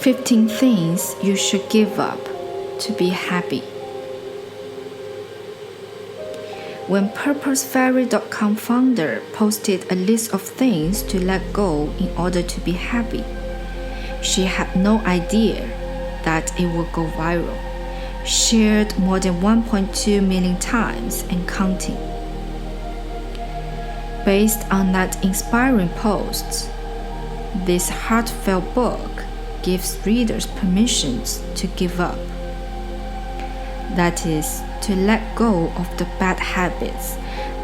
15 things you should give up to be happy. When PurposeFairy.com founder posted a list of things to let go in order to be happy, she had no idea that it would go viral, shared more than 1.2 million times and counting. Based on that inspiring post, this heartfelt book gives readers permission to give up. That is, to let go of the bad habits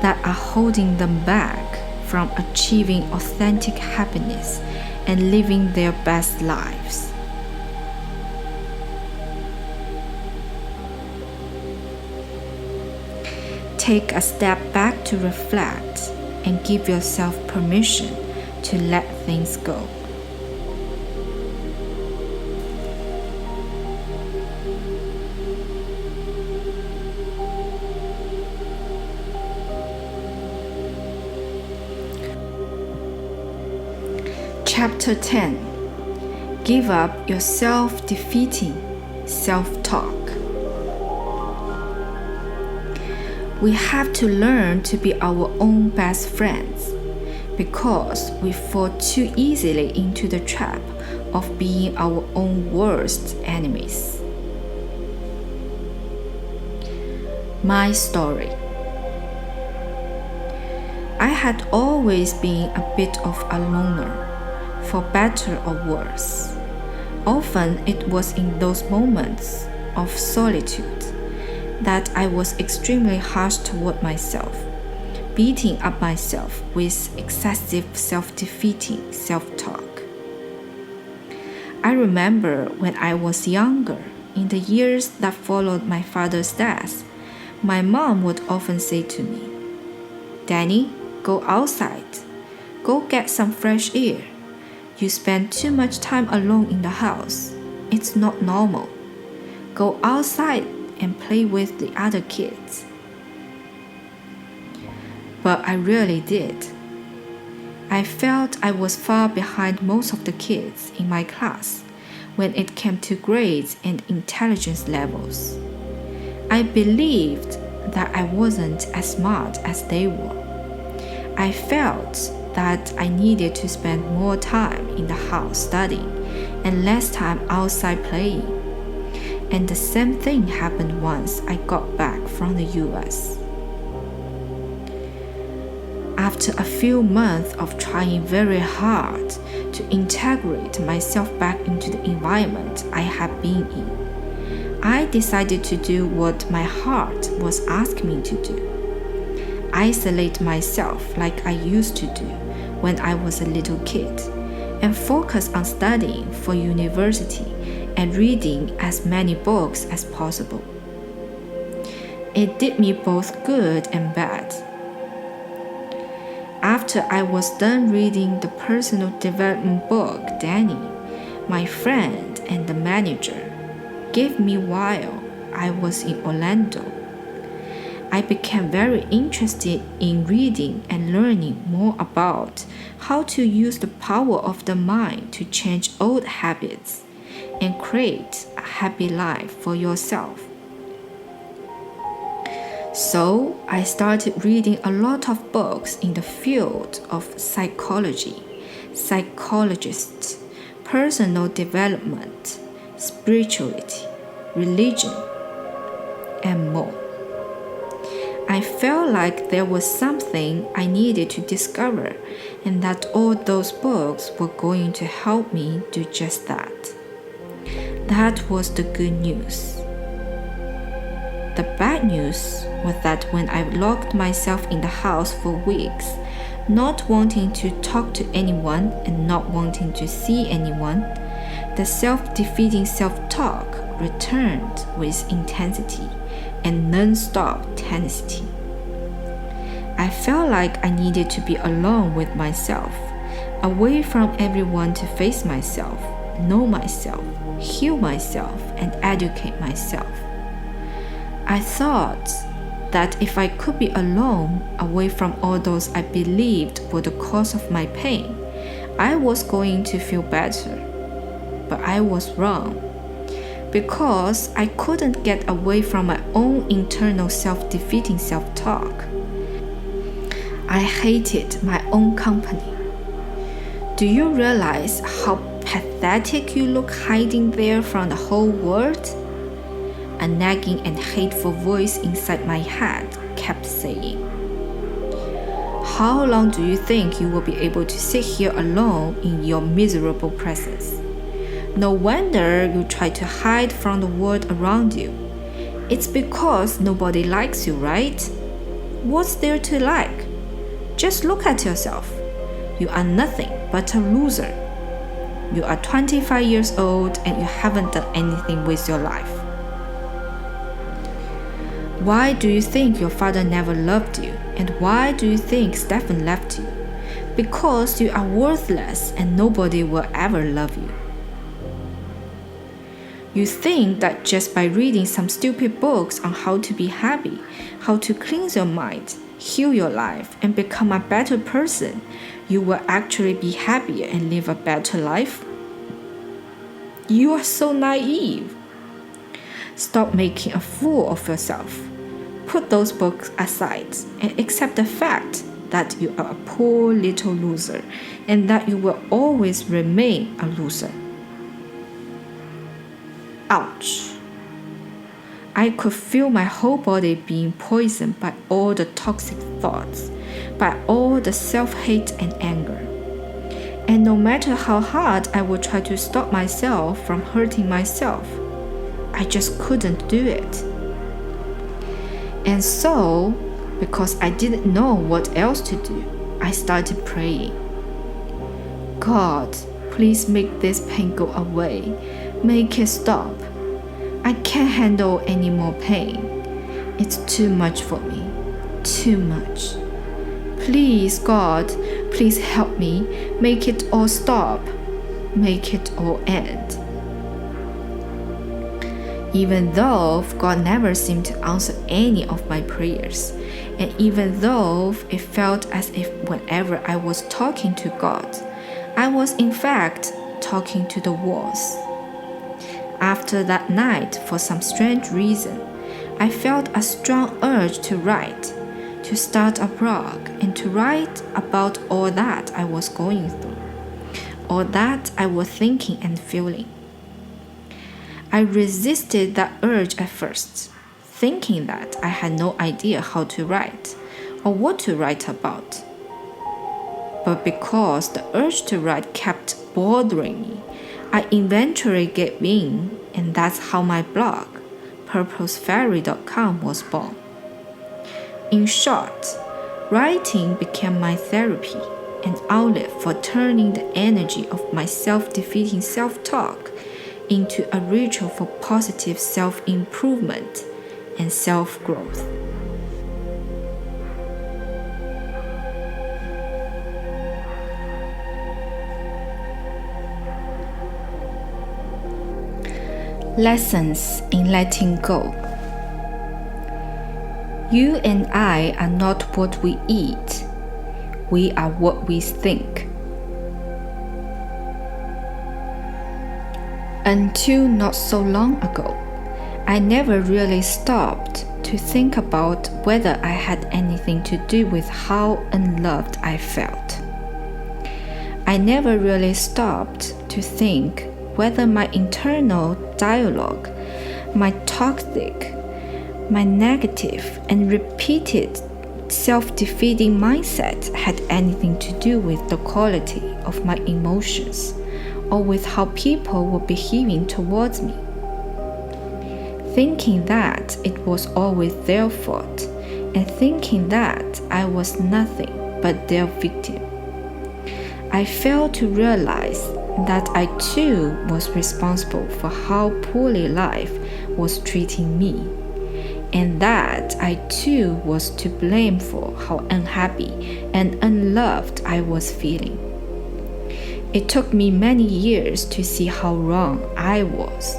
that are holding them back from achieving authentic happiness and living their best lives. Take a step back to reflect and give yourself permission to let things go. Chapter 10. Give up your self-defeating self-talk. We have to learn to be our own best friends because we fall too easily into the trap of being our own worst enemies. My story. I had always been a bit of a loner, for better or worse. Often it was in those moments of solitude that I was extremely harsh toward myself, beating up myself with excessive self-defeating self-talk. I remember when I was younger, in the years that followed my father's death, my mom would often say to me, "Danny, go outside. Go get some fresh air. You spend too much time alone in the house. It's not normal. Go outside and play with the other kids." But I really did. I felt I was far behind most of the kids in my class when it came to grades and intelligence levels. I believed that I wasn't as smart as they were. I felt that I needed to spend more time in the house studying and less time outside playing. And the same thing happened once I got back from the US. After a few months of trying very hard to integrate myself back into the environment I had been in, I decided to do what my heart was asking me to do. Isolate myself like I used to do when I was a little kid, and focus on studying for university and reading as many books as possible. It did me both good and bad. After I was done reading the personal development book Danny, my friend and the manager, gave me while I was in Orlando, I became very interested in reading and learning more about how to use the power of the mind to change old habits and create a happy life for yourself. So I started reading a lot of books in the field of psychology, psychologists, personal development, spirituality, religion, and more. I felt like there was something I needed to discover, and that all those books were going to help me do just that. That was the good news. The bad news was that when I locked myself in the house for weeks, not wanting to talk to anyone and not wanting to see anyone, the self-defeating self-talk returned with intensity and non-stop tenacity. I felt like I needed to be alone with myself, away from everyone to face myself, know myself, heal myself, and educate myself. I thought that if I could be alone, away from all those I believed were the cause of my pain, I was going to feel better. but I was wrong. Because I couldn't get away from my own internal self-defeating self-talk. I hated my own company. Do you realize how pathetic you look hiding there from the whole world? A nagging and hateful voice inside my head kept saying, "How long do you think you will be able to sit here alone in your miserable presence? No wonder you try to hide from the world around you. It's because nobody likes you, right? What's there to like? Just look at yourself. You are nothing but a loser. You are 25 years old and you haven't done anything with your life. Why do you think your father never loved you? And why do you think Stephen left you? Because you are worthless and nobody will ever love you. You think that just by reading some stupid books on how to be happy, how to cleanse your mind, heal your life, and become a better person, you will actually be happier and live a better life? You are so naive. Stop making a fool of yourself. Put those books aside and accept the fact that you are a poor little loser and that you will always remain a loser." Ouch. I could feel my whole body being poisoned by all the toxic thoughts, by all the self-hate and anger. And no matter how hard I would try to stop myself from hurting myself, I just couldn't do it. And so, because I didn't know what else to do, I started praying. God, please make this pain go away. Make it stop. I can't handle any more pain. It's too much for me. Too much. Please, God, please help me. Make it all stop. Make it all end. Even though God never seemed to answer any of my prayers, and even though it felt as if whenever I was talking to God, I was in fact talking to the walls. After that night, for some strange reason, I felt a strong urge to write, to start a blog, and to write about all that I was going through, all that I was thinking and feeling. I resisted that urge at first, thinking that I had no idea how to write or what to write about. But because the urge to write kept bothering me, I eventually gave in, and that's how my blog, purposefairy.com, was born. In short, writing became my therapy, an outlet for turning the energy of my self-defeating self-talk into a ritual for positive self-improvement and self-growth. Lessons in letting go. You and I are not what we eat. We are what we think. Until not so long ago, I never really stopped to think about whether I had anything to do with how unloved I felt. I never really stopped to think whether my internal dialogue, my toxic, my negative and repeated self-defeating mindset had anything to do with the quality of my emotions or with how people were behaving towards me. Thinking that it was always their fault and thinking that I was nothing but their victim. I failed to realize that I too was responsible for how poorly life was treating me, and that I too was to blame for how unhappy and unloved I was feeling. It took me many years to see how wrong I was.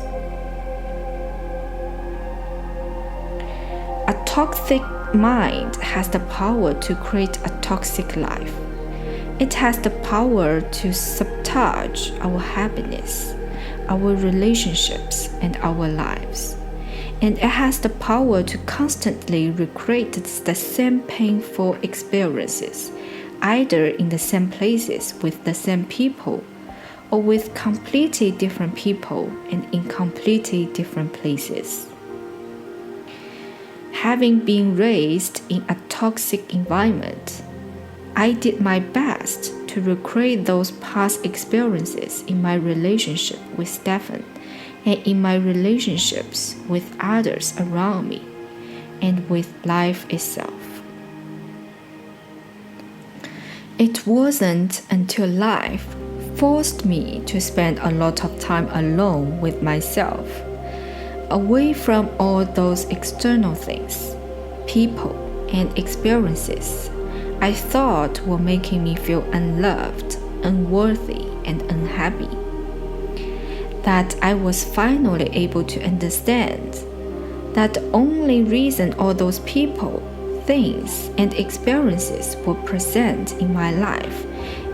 A toxic mind has the power to create a toxic life. It has the power to sabotage our happiness, our relationships, and our lives. And it has the power to constantly recreate the same painful experiences, either in the same places with the same people, or with completely different people and in completely different places. Having been raised in a toxic environment, I did my best to recreate those past experiences in my relationship with Stefan and in my relationships with others around me and with life itself. It wasn't until life forced me to spend a lot of time alone with myself, away from all those external things, people, and experiences I thought were making me feel unloved, unworthy, and unhappy, that I was finally able to understand that the only reason all those people, things, and experiences were present in my life,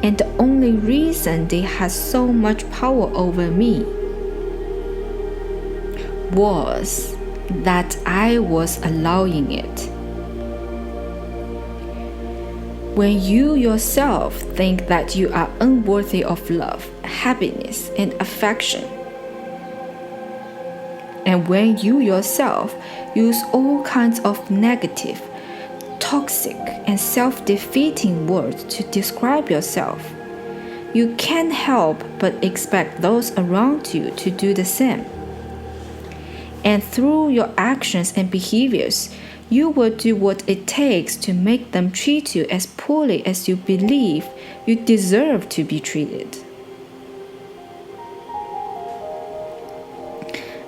and the only reason they had so much power over me, was that I was allowing it. When you yourself think that you are unworthy of love, happiness, and affection, and when you yourself use all kinds of negative, toxic, and self-defeating words to describe yourself, you can't help but expect those around you to do the same. And through your actions and behaviors, you will do what it takes to make them treat you as poorly as you believe you deserve to be treated.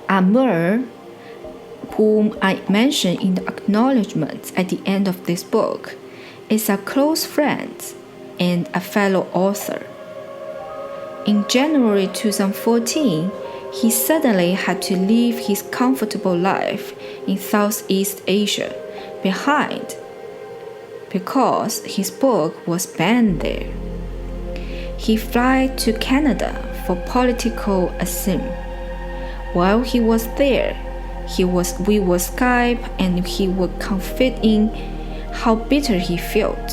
Amr, whom I mentioned in the acknowledgments at the end of this book, is a close friend and a fellow author. In January 2014, he suddenly had to leave his comfortable life in Southeast Asia behind because his book was banned there. He flew to Canada for political asylum. While he was there, we would Skype and he would confide in how bitter he felt.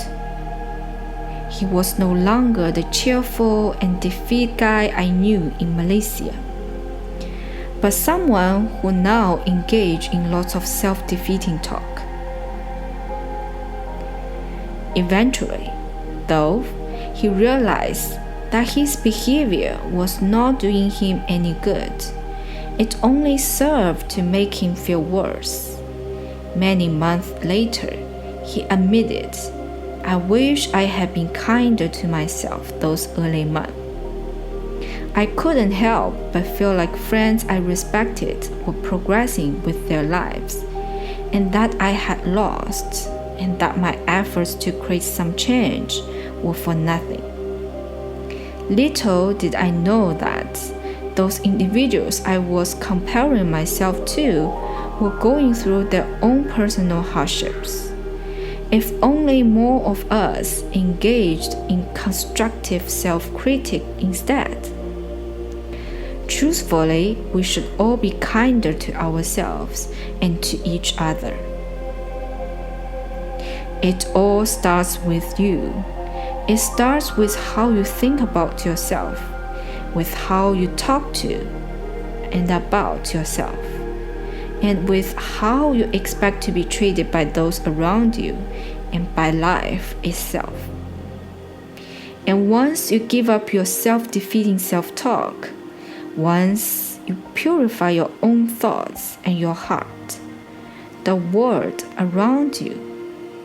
He was no longer the cheerful and defeated guy I knew in Malaysia, but someone who now engaged in lots of self-defeating talk. Eventually, though, he realized that his behavior was not doing him any good. It only served to make him feel worse. Many months later, he admitted, "I wish I had been kinder to myself those early months. I couldn't help but feel like friends I respected were progressing with their lives, and that I had lost, and that my efforts to create some change were for nothing." Little did I know that those individuals I was comparing myself to were going through their own personal hardships. If only more of us engaged in constructive self-critique instead. Truthfully, we should all be kinder to ourselves and to each other. It all starts with you. It starts with how you think about yourself, with how you talk to and about yourself, and with how you expect to be treated by those around you and by life itself. And once you give up your self-defeating self-talk, once you purify your own thoughts and your heart, the world around you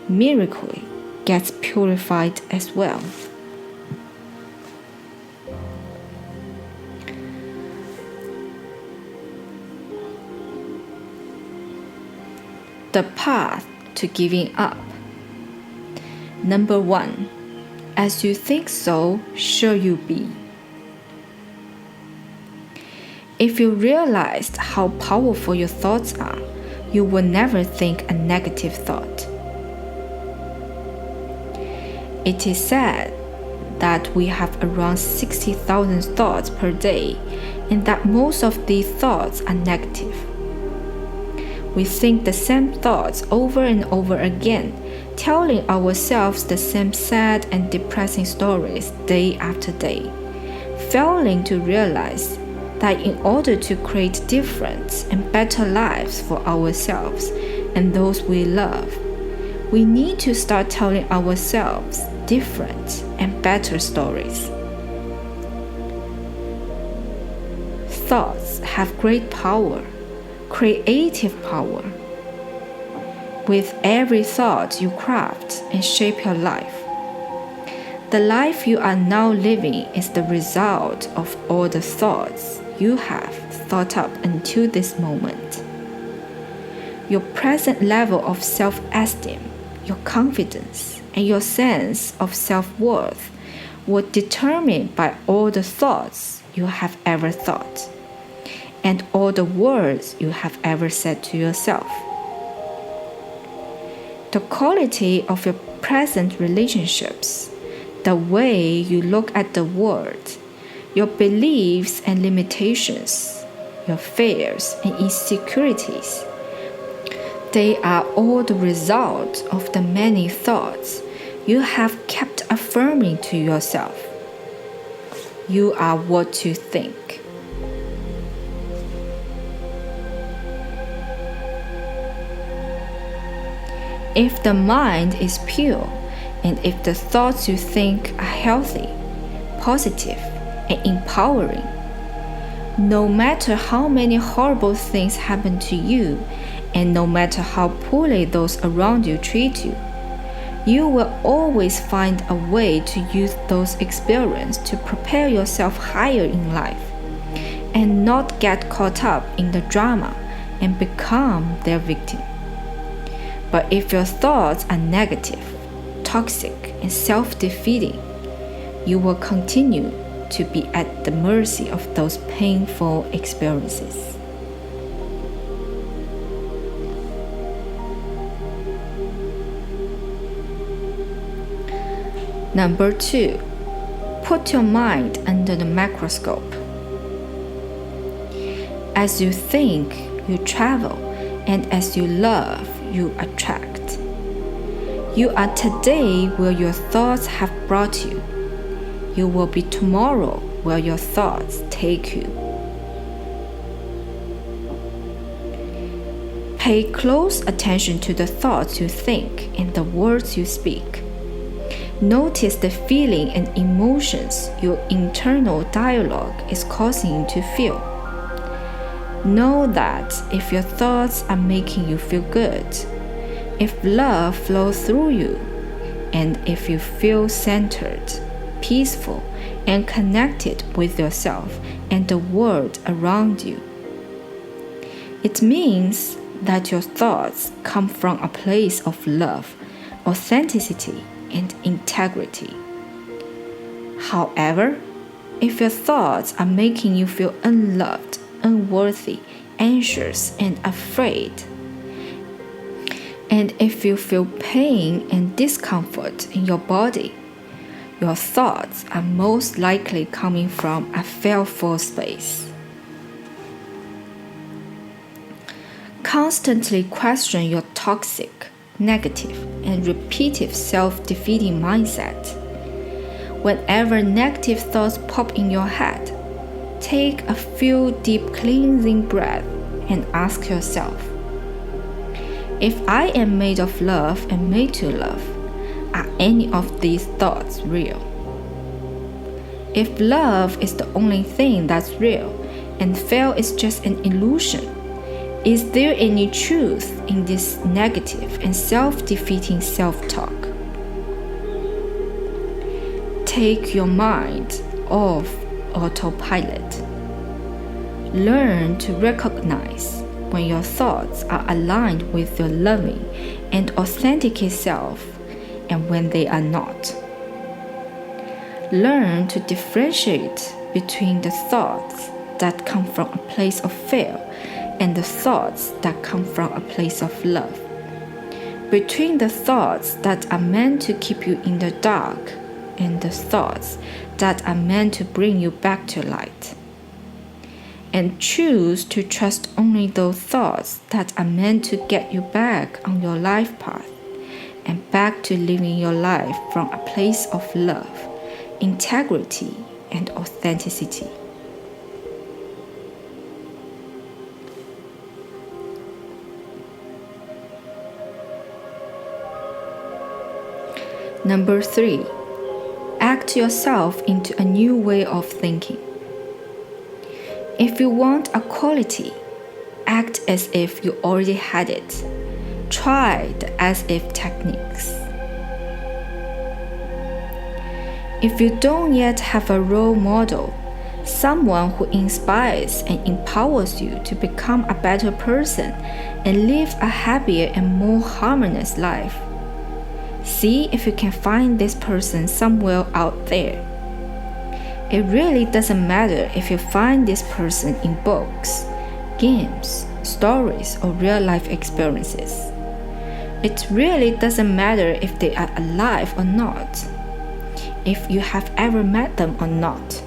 miraculously gets purified as well. The path to giving up. Number 1. As you think so, shall you be. If you realized how powerful your thoughts are, you will never think a negative thought. It is said that we have around 60,000 thoughts per day and that most of these thoughts are negative. We think the same thoughts over and over again, telling ourselves the same sad and depressing stories day after day, failing to realize that in order to create different and better lives for ourselves and those we love, we need to start telling ourselves different and better stories. Thoughts have great power, creative power. With every thought you craft and shape your life. The life you are now living is the result of all the thoughts you have thought up until this moment. Your present level of self-esteem, your confidence, and your sense of self-worth were determined by all the thoughts you have ever thought and all the words you have ever said to yourself. The quality of your present relationships, the way you look at the world, your beliefs and limitations, your fears and insecurities, they are all the result of the many thoughts you have kept affirming to yourself. You are what you think. If the mind is pure, and if the thoughts you think are healthy, positive, and empowering, no matter how many horrible things happen to you, and no matter how poorly those around you treat you, you will always find a way to use those experiences to propel yourself higher in life, and not get caught up in the drama and become their victim. But if your thoughts are negative, toxic, and self-defeating, you will continue to be at the mercy of those painful experiences. Number 2, put your mind under the microscope. As you think, you travel, and as you love, you attract. You are today where your thoughts have brought you. You will be tomorrow where your thoughts take you. Pay close attention to the thoughts you think and the words you speak. Notice the feeling and emotions your internal dialogue is causing you to feel. Know that if your thoughts are making you feel good, if love flows through you, and if you feel centered, peaceful, and connected with yourself and the world around you, it means that your thoughts come from a place of love, authenticity, and integrity. However, if your thoughts are making you feel unloved, unworthy, anxious, and afraid, and if you feel pain and discomfort in your body, your thoughts are most likely coming from a fearful space. Constantly question your toxic, negative, and repeated self-defeating mindset. Whenever negative thoughts pop in your head, take a few deep cleansing breaths and ask yourself, if I am made of love and made to love, are any of these thoughts real? If love is the only thing that's real and fear is just an illusion, is there any truth in this negative and self-defeating self-talk? Take your mind off autopilot. Learn to recognize when your thoughts are aligned with your loving and authentic self and when they are not. Learn to differentiate between the thoughts that come from a place of fear and the thoughts that come from a place of love. Between the thoughts that are meant to keep you in the dark and the thoughts that are meant to bring you back to light. And choose to trust only those thoughts that are meant to get you back on your life path and back to living your life from a place of love, integrity, and authenticity. Number 3, act yourself into a new way of thinking. If you want a quality, act as if you already had it. Try the as if techniques. If you don't yet have a role model, someone who inspires and empowers you to become a better person and live a happier and more harmonious life, see if you can find this person somewhere out there. It really doesn't matter if you find this person in books, games, stories, or real-life experiences. It really doesn't matter if they are alive or not, if you have ever met them or not.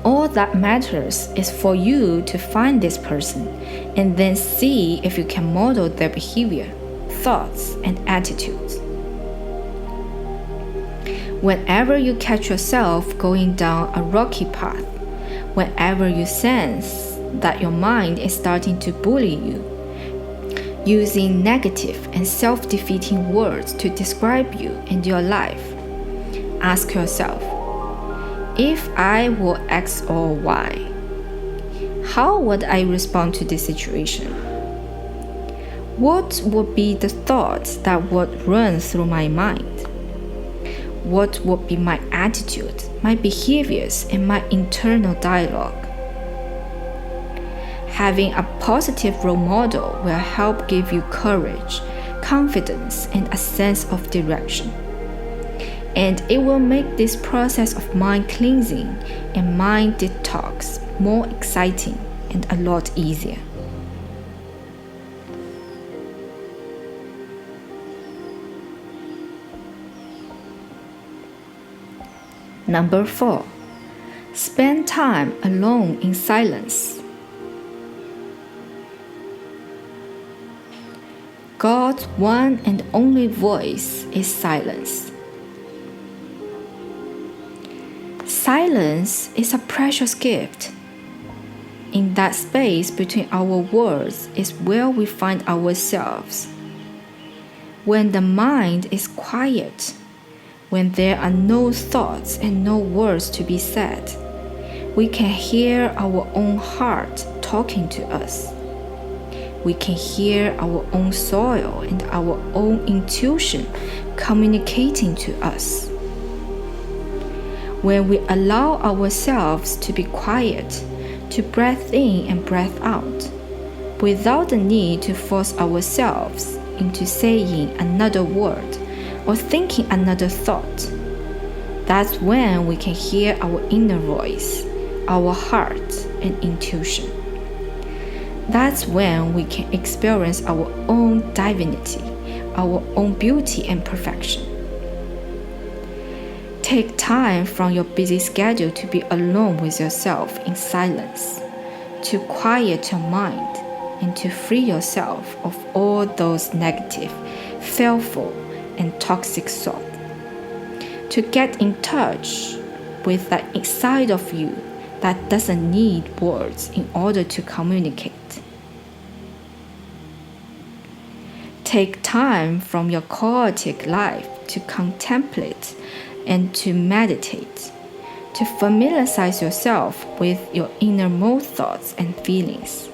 All that matters is for you to find this person and then see if you can model their behavior, thoughts, and attitudes. Whenever you catch yourself going down a rocky path, whenever you sense that your mind is starting to bully you, using negative and self-defeating words to describe you and your life, ask yourself, if I were X or Y, how would I respond to this situation? What would be the thoughts that would run through my mind? What would be my attitude, my behaviors, and my internal dialogue? Having a positive role model will help give you courage, confidence, and a sense of direction. And it will make this process of mind cleansing and mind detox more exciting and a lot easier. Number 4, spend time alone in silence. God's one and only voice is silence. Silence is a precious gift. In that space between our words is where we find ourselves. When the mind is quiet, when there are no thoughts and no words to be said, we can hear our own heart talking to us. We can hear our own soul and our own intuition communicating to us. When we allow ourselves to be quiet, to breathe in and breathe out, without the need to force ourselves into saying another word or thinking another thought, that's when we can hear our inner voice, our heart, and intuition. That's when we can experience our own divinity, our own beauty and perfection. Take time from your busy schedule to be alone with yourself in silence, to quiet your mind, and to free yourself of all those negative, fearful, and toxic thoughts. To get in touch with that side of you that doesn't need words in order to communicate. Take time from your chaotic life to contemplate and to meditate, to familiarize yourself with your innermost thoughts and feelings,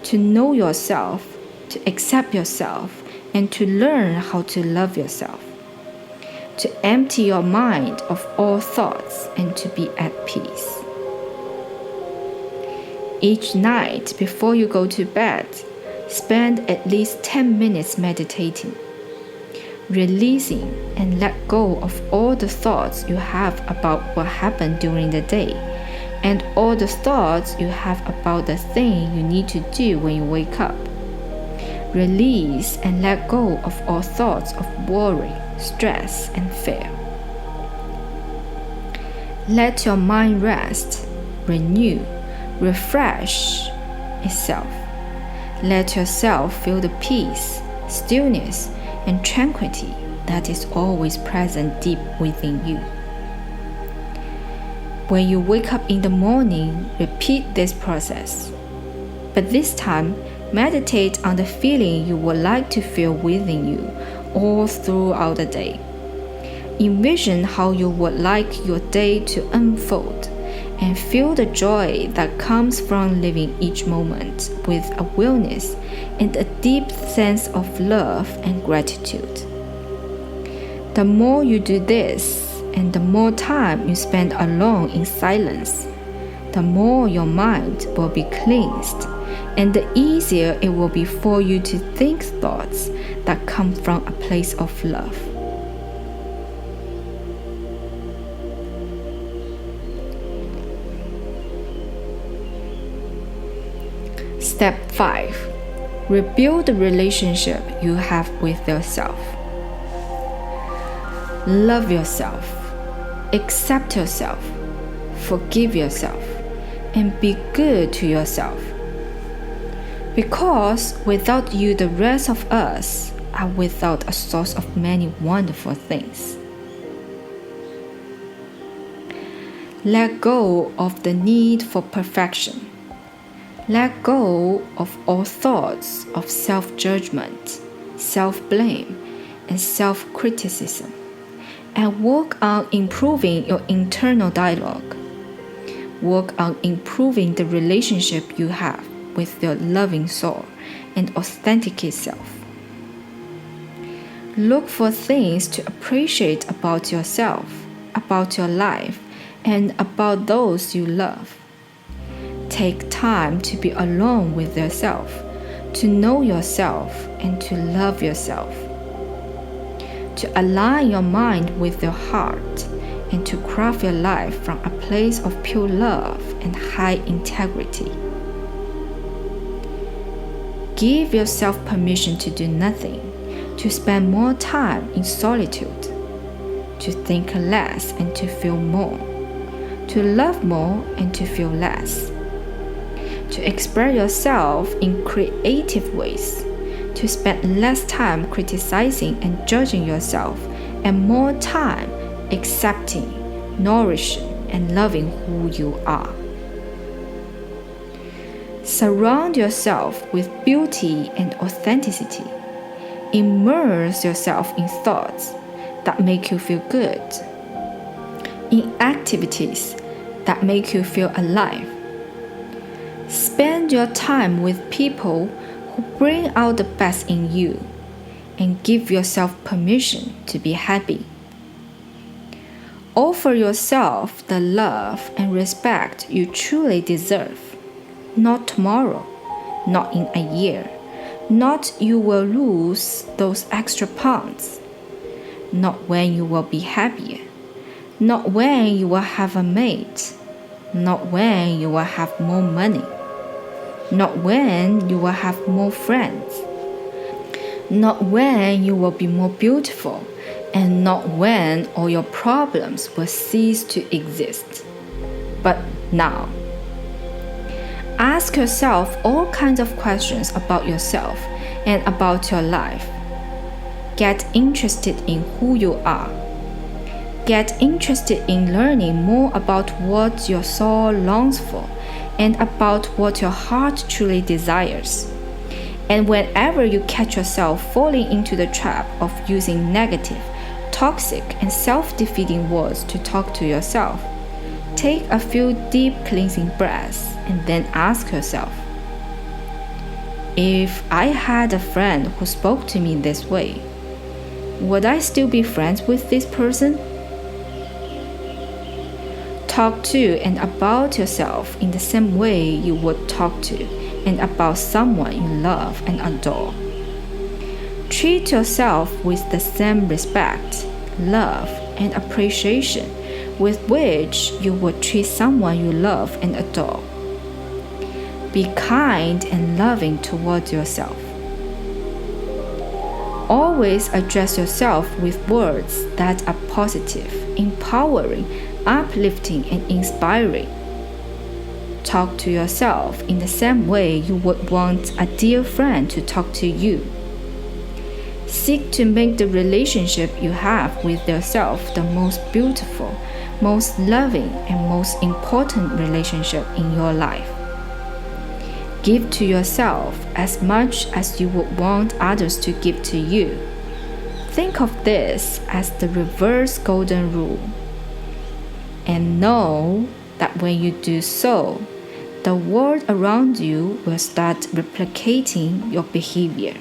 to know yourself, to accept yourself, and to learn how to love yourself, to empty your mind of all thoughts and to be at peace. Each night before you go to bed, spend at least 10 minutes meditating, releasing and let go of all the thoughts you have about what happened during the day and all the thoughts you have about the thing you need to do when you wake up. Release and let go of all thoughts of worry, stress, and fear. Let your mind rest, renew, refresh itself. Let yourself feel the peace, stillness, and tranquility that is always present deep within you. When you wake up in the morning, repeat this process. But this time, meditate on the feeling you would like to feel within you all throughout the day. Envision how you would like your day to unfold and feel the joy that comes from living each moment with awareness and a deep sense of love and gratitude. The more you do this, and the more time you spend alone in silence, the more your mind will be cleansed, and the easier it will be for you to think thoughts that come from a place of love. Step 5. Rebuild the relationship you have with yourself. Love yourself. Accept yourself. Forgive yourself. And be good to yourself. Because without you, the rest of us are without a source of many wonderful things. Let go of the need for perfection. Let go of all thoughts of self-judgment, self-blame, and self-criticism, and work on improving your internal dialogue. Work on improving the relationship you have with your loving soul and authentic self. Look for things to appreciate about yourself, about your life, and about those you love. Take time to be alone with yourself, to know yourself, and to love yourself. To align your mind with your heart, and to craft your life from a place of pure love and high integrity. Give yourself permission to do nothing, to spend more time in solitude, to think less and to feel more, to love more and to feel less. To express yourself in creative ways, to spend less time criticizing and judging yourself, and more time accepting, nourishing, and loving who you are. Surround yourself with beauty and authenticity. Immerse yourself in thoughts that make you feel good, in activities that make you feel alive. Spend your time with people who bring out the best in you, and give yourself permission to be happy. Offer yourself the love and respect you truly deserve. Not tomorrow, not in a year, not you will lose those extra pounds, not when you will be happier, not when you will have a mate, not when you will have more money, not when you will have more friends, not when you will be more beautiful, and not when all your problems will cease to exist, but now. Ask yourself all kinds of questions about yourself and about your life. Get interested in who you are. Get interested in learning more about what your soul longs for and about what your heart truly desires. And whenever you catch yourself falling into the trap of using negative, toxic, and self-defeating words to talk to yourself, take a few deep cleansing breaths and then ask yourself, if I had a friend who spoke to me this way, would I still be friends with this person? Talk to and about yourself in the same way you would talk to and about someone you love and adore. Treat yourself with the same respect, love, and appreciation with which you would treat someone you love and adore. Be kind and loving towards yourself. Always address yourself with words that are positive, empowering, uplifting, and inspiring. Talk to yourself in the same way you would want a dear friend to talk to you. Seek to make the relationship you have with yourself the most beautiful, most loving, and most important relationship in your life. Give to yourself as much as you would want others to give to you. Think of this as the reverse golden rule. And know that when you do so, the world around you will start replicating your behavior.